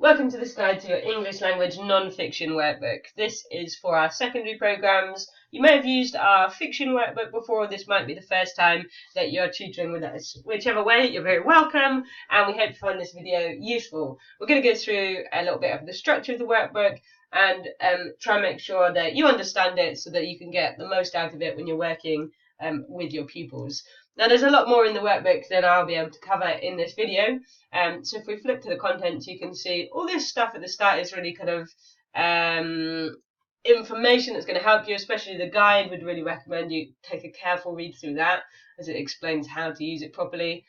Welcome to this guide to your English language non-fiction workbook. This is for our secondary programs. You may have used our fiction workbook before. This might be the first time that you're tutoring with us. Whichever way, you're very welcome, and we hope you find this video useful. We're going to go through a little bit of the structure of the workbook and try and make sure that you understand it so that you can get the most out of it when you're working with your pupils. Now, there's a lot more in the workbook than I'll be able to cover in this video. So if we flip to the content, you can see all this stuff at the start is really kind of information that's going to help you, especially the guide. Would really recommend you take a careful read through that as it explains how to use it properly.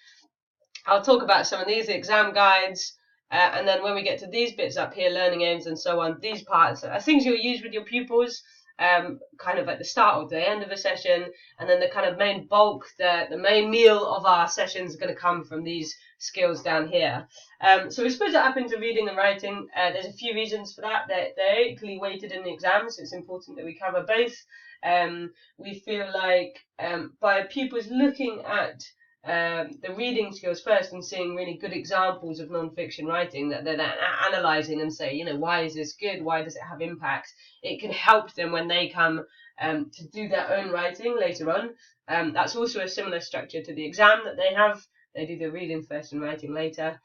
I'll talk about some of these exam guides. And then when we get to these bits up here, learning aims and so on, these parts are things you'll use with your pupils. Kind of at the start or the end of a session, and then the kind of main bulk, the main meal of our sessions is going to come from these skills down here. So we split it up into reading and writing. There's a few reasons for that. They're equally weighted in the exam, so it's important that we cover both. We feel like by pupils looking at the reading skills first and seeing really good examples of non-fiction writing that they're then analysing and say, why is this good? Why does it have impact? It can help them when they come to do their own writing later on. That's also a similar structure to the exam that they have. They do the reading first and writing later.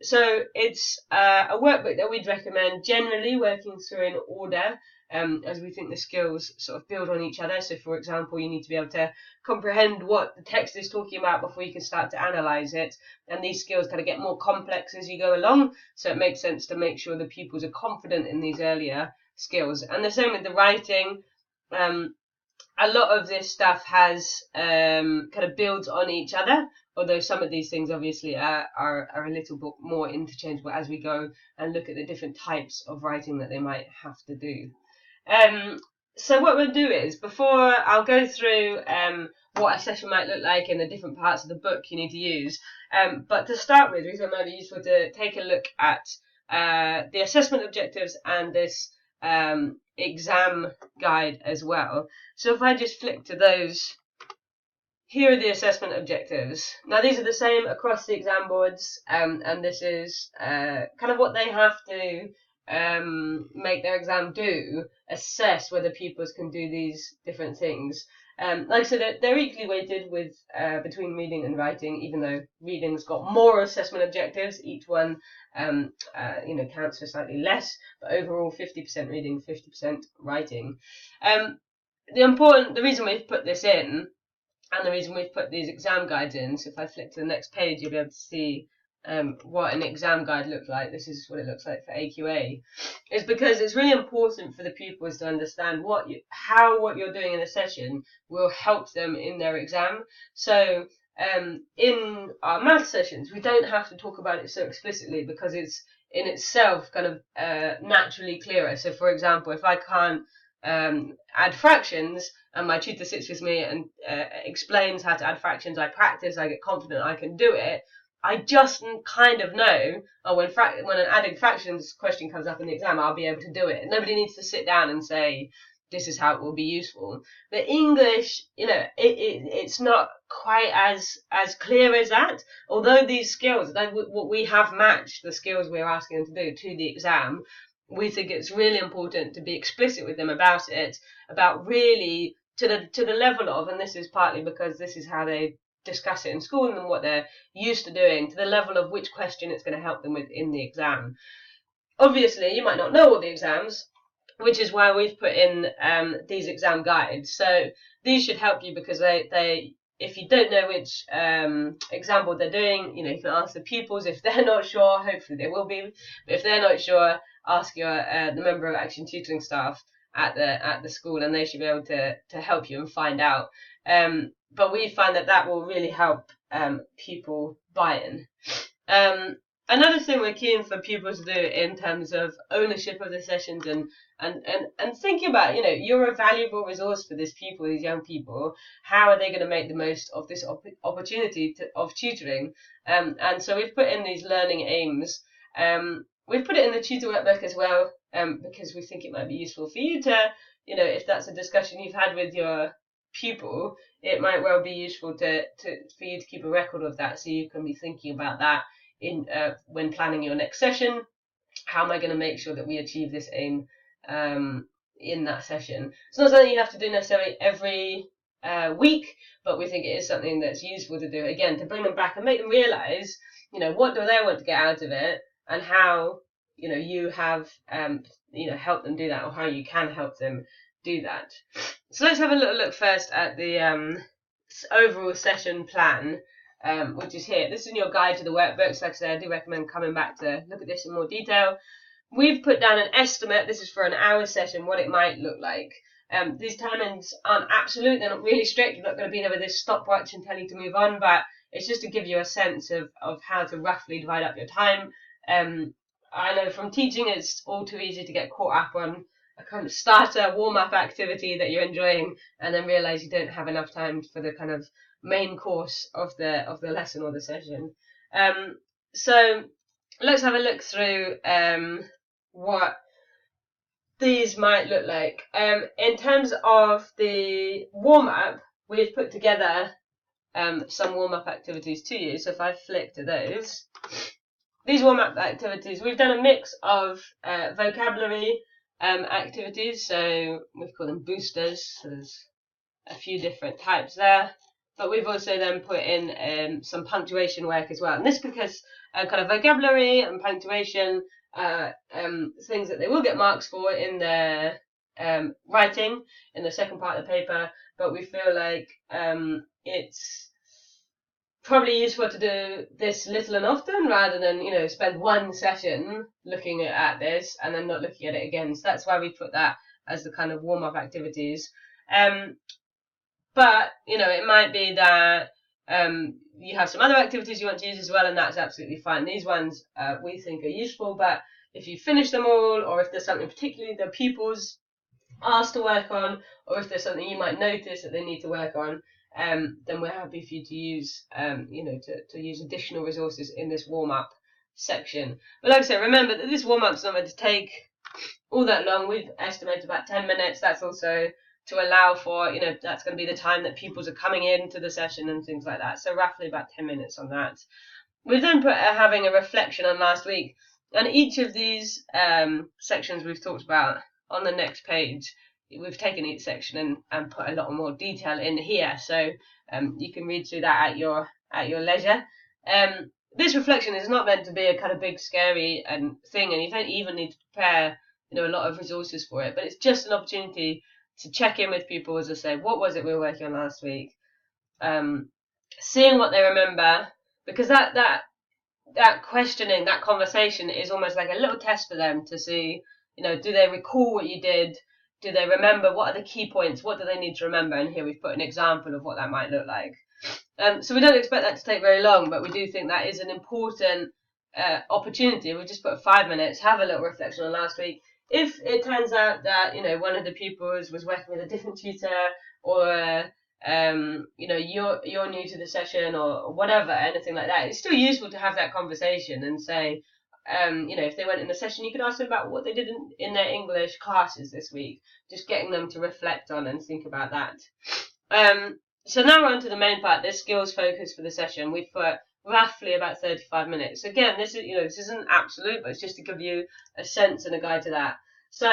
So it's a workbook that we'd recommend generally working through in order, as we think the skills sort of build on each other. So, for example, you need to be able to comprehend what the text is talking about before you can start to analyse it. And these skills kind of get more complex as you go along. So it makes sense to make sure the pupils are confident in these earlier skills. And the same with the writing. A lot of this stuff has kind of builds on each other, although some of these things obviously are a little bit more interchangeable as we go and look at the different types of writing that they might have to do. So what we'll do is, before I'll go through what a session might look like in the different parts of the book you need to use, but to start with, we thought it might be useful to take a look at the assessment objectives and this exam guide as well. So if I just flick to those, here are the assessment objectives. Now these are the same across the exam boards, and this is kind of what they have to make their exam do, assess whether pupils can do these different things. Like I said, they're equally weighted with between reading and writing, even though reading's got more assessment objectives. Each one counts for slightly less, but overall 50% reading, 50% writing. The reason we've put this in, and the reason we've put these exam guides in, so if I flick to the next page, you'll be able to see what an exam guide looks like. This is what it looks like for AQA, is because it's really important for the pupils to understand how what you're doing in a session will help them in their exam. So in our math sessions, we don't have to talk about it so explicitly because it's in itself kind of naturally clearer. So for example, if I can't add fractions and my tutor sits with me and explains how to add fractions, I practice, I get confident I can do it, I just kind of know, when an added fractions question comes up in the exam, I'll be able to do it. Nobody needs to sit down and say, this is how it will be useful. But English, it's not quite as clear as that. Although these skills, what we have matched the skills we're asking them to do to the exam, we think it's really important to be explicit with them about it, about really to the level of, and this is partly because this is how they discuss it in school and what they're used to doing, to the level of which question it's going to help them with in the exam. Obviously, you might not know all the exams, which is why we've put in these exam guides. So these should help you because they if you don't know which exam board they're doing, you can ask the pupils if they're not sure. Hopefully they will be, but if they're not sure, ask the member of Action Tutoring staff at the school, and they should be able to help you and find out. But we find that will really help pupil buy-in. Another thing we're keen for pupils to do in terms of ownership of the sessions and thinking about, you're a valuable resource for these young people. How are they going to make the most of this opportunity of tutoring? And so we've put in these learning aims. We've put it in the tutor workbook as well, because we think it might be useful for you to, if that's a discussion you've had with your pupil, it might well be useful for you to keep a record of that, so you can be thinking about that in when planning your next session. how am I going to make sure that we achieve this aim in that session? It's not something you have to do necessarily every week, but we think it is something that's useful to do, again, to bring them back and make them realise, what do they want to get out of it, and how, you have, helped them do that, or how you can help them do that. So let's have a little look first at the overall session plan, which is here. This is in your guide to the workbooks. Like I said, I do recommend coming back to look at this in more detail. We've put down an estimate. This is for an hour session, what it might look like. These timings aren't absolute. They're not really strict. You're not going to be there with this stopwatch and tell you to move on, but it's just to give you a sense of how to roughly divide up your time. I know from teaching it's all too easy to get caught up on a kind of starter warm-up activity that you're enjoying, and then realise you don't have enough time for the kind of main course of the lesson or the session. So let's have a look through what these might look like. In terms of the warm-up, we've put together some warm-up activities to you. So if I flick to those, these warm-up activities, we've done a mix of vocabulary activities, so we've called them boosters, so there's a few different types there, but we've also then put in some punctuation work as well, and this because kind of vocabulary and punctuation things that they will get marks for in their writing in the second part of the paper, but we feel like it's probably useful to do this little and often rather than spend one session looking at this and then not looking at it again. So that's why we put that as the kind of warm-up activities. But it might be that you have some other activities you want to use as well, and that's absolutely fine. These ones we think are useful, but if you finish them all, or if there's something particularly the pupils asked to work on, or if there's something you might notice that they need to work on, then we're happy for you to use, to use additional resources in this warm-up section. But like I said, remember that this warm-up's not meant to take all that long. We've estimated about 10 minutes. That's also to allow for, that's going to be the time that pupils are coming into the session and things like that. So roughly about 10 minutes on that. We've then put having a reflection on last week. And each of these sections we've talked about on the next page, we've taken each section and put a lot more detail in here, so you can read through that at your leisure. This reflection is not meant to be a kind of big scary thing, and you don't even need to prepare a lot of resources for it, but it's just an opportunity to check in with people, as I say, what was it we were working on last week, seeing what they remember, because that questioning, that conversation is almost like a little test for them to see, do they recall what you did? Do they remember? What are the key points? What do they need to remember? And here we've put an example of what that might look like. So we don't expect that to take very long, but we do think that is an important opportunity. We just put 5 minutes, have a little reflection on last week. If it turns out that one of the pupils was working with a different tutor, or you're new to the session, or whatever, anything like that, it's still useful to have that conversation and say, if they went in a session, you could ask them about what they did in their English classes this week, just getting them to reflect on and think about that. So now we're on to the main part, this skills focus for the session. We've put roughly about 35 minutes. Again, this isn't absolute, but it's just to give you a sense and a guide to that. So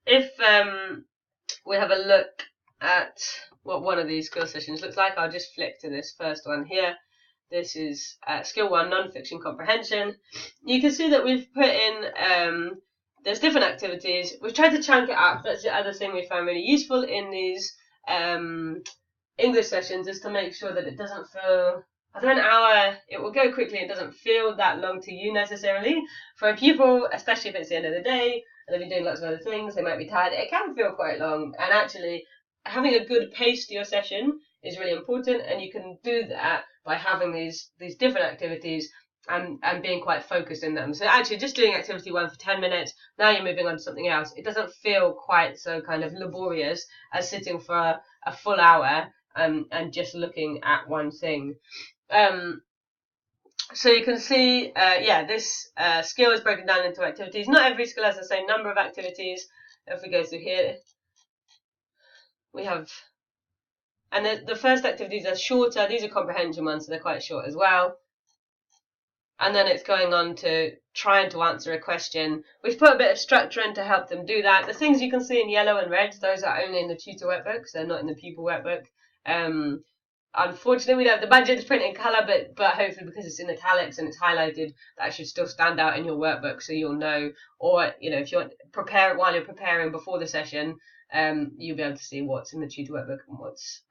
if we have a look at what one of these skill sessions looks like, I'll just flick to this first one here. This is Skill 1, Nonfiction Comprehension. You can see that we've put in, there's different activities. We've tried to chunk it up. That's the other thing we found really useful in these English sessions, is to make sure that it doesn't feel, after an hour, it will go quickly. It doesn't feel that long to you necessarily. For a pupil, especially if it's the end of the day, and they've been doing lots of other things, they might be tired. It can feel quite long, and actually having a good pace to your session is really important, and you can do that by having these different activities and being quite focused in them. So actually just doing activity 1 for 10 minutes, now you're moving on to something else. It doesn't feel quite so kind of laborious as sitting for a full hour and just looking at one thing. So you can see, this skill is broken down into activities. Not every skill has the same number of activities. If we go through here, we have, and the first activities are shorter. These are comprehension ones, so they're quite short as well. and then it's going on to trying to answer a question. We've put a bit of structure in to help them do that. The things you can see in yellow and red, those are only in the tutor workbook, so they're not in the pupil workbook. Unfortunately, we don't have the budget to print in colour, but hopefully because it's in italics and it's highlighted, that should still stand out in your workbook, so you'll know. Or, you know, if you want to prepare it while you're preparing before the session, you'll be able to see what's in the tutor workbook and what's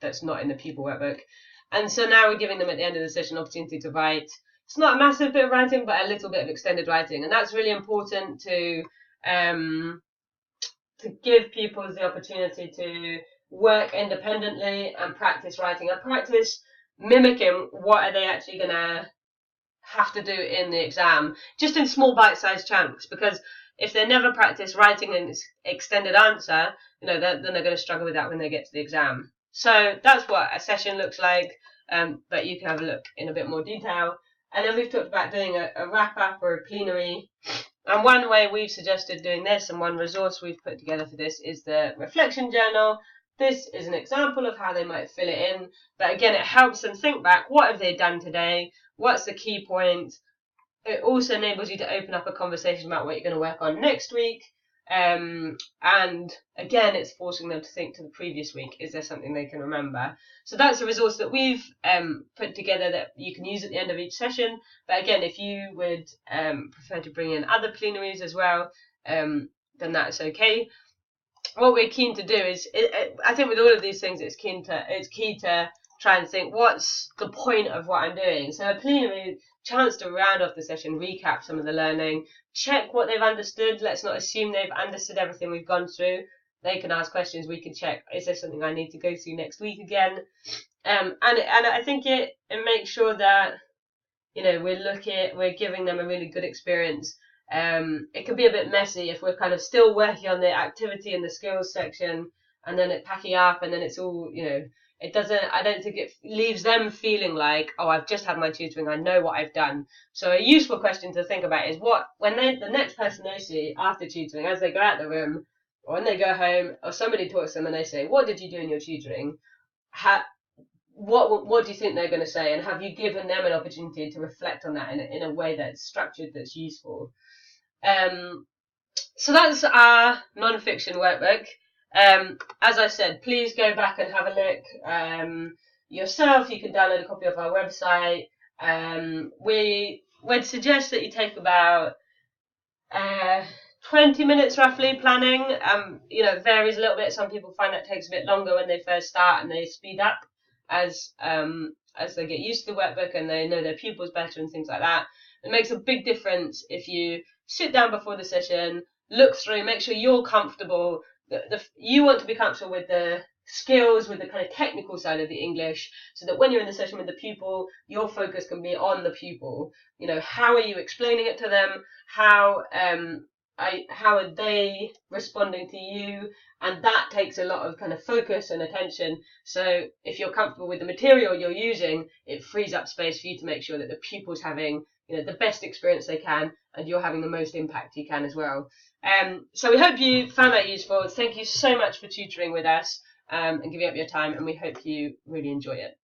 that's not in the pupil workbook. And so now we're giving them at the end of the session an opportunity to write. It's not a massive bit of writing, but a little bit of extended writing, and that's really important to give pupils the opportunity to work independently and practice writing and practice mimicking what are they actually going to have to do in the exam, just in small bite-sized chunks, because if they never practice writing an extended answer, you know, then they're going to struggle with that when they get to the exam. So that's what a session looks like, but you can have a look in a bit more detail. And then we've talked about doing a wrap-up or a plenary. And one way we've suggested doing this, and one resource we've put together for this, is the reflection journal. This is an example of how they might fill it in. But again, it helps them think back. What have they done today? What's the key point? It also enables you to open up a conversation about what you're going to work on next week. And again, it's forcing them to think to the previous week. Is there something they can remember? So that's a resource that we've put together that you can use at the end of each session. But again, if you would prefer to bring in other plenaries as well, then that's okay. What we're keen to do is, I think with all of these things, it's key to try and think, what's the point of what I'm doing? So a plenary, chance to round off the session, recap some of the learning, check what they've understood. Let's not assume they've understood everything we've gone through. They can ask questions, we can check, is there something I need to go through next week again? And I think it makes sure that, you know, we're giving them a really good experience. It can be a bit messy if we're kind of still working on the activity and the skills section, and then it packing up, and then it's all, you know, I don't think it leaves them feeling like, oh, I've just had my tutoring, I know what I've done. So a useful question to think about is the next person they see after tutoring, as they go out the room, or when they go home, or somebody talks to them and they say, what did you do in your tutoring? What do you think they're going to say? And have you given them an opportunity to reflect on that in a way that's structured, that's useful? So that's our non-fiction workbook. As I said, please go back and have a look yourself. You can download a copy of our website. We'd suggest that you take about 20 minutes roughly planning. You know, it varies a little bit. Some people find that takes a bit longer when they first start, and they speed up as they get used to the workbook and they know their pupils better and things like that. It makes a big difference if you sit down before the session, look through, make sure you're comfortable. You want to be comfortable with the skills, with the kind of technical side of the English, so that when you're in the session with the pupil, your focus can be on the pupil. You know, how are you explaining it to them? How are they responding to you? And that takes a lot of kind of focus and attention. So if you're comfortable with the material you're using, it frees up space for you to make sure that the pupil's having, you know, the best experience they can, and you're having the most impact you can as well. So we hope you found that useful. Thank you so much for tutoring with us and giving up your time, and we hope you really enjoy it.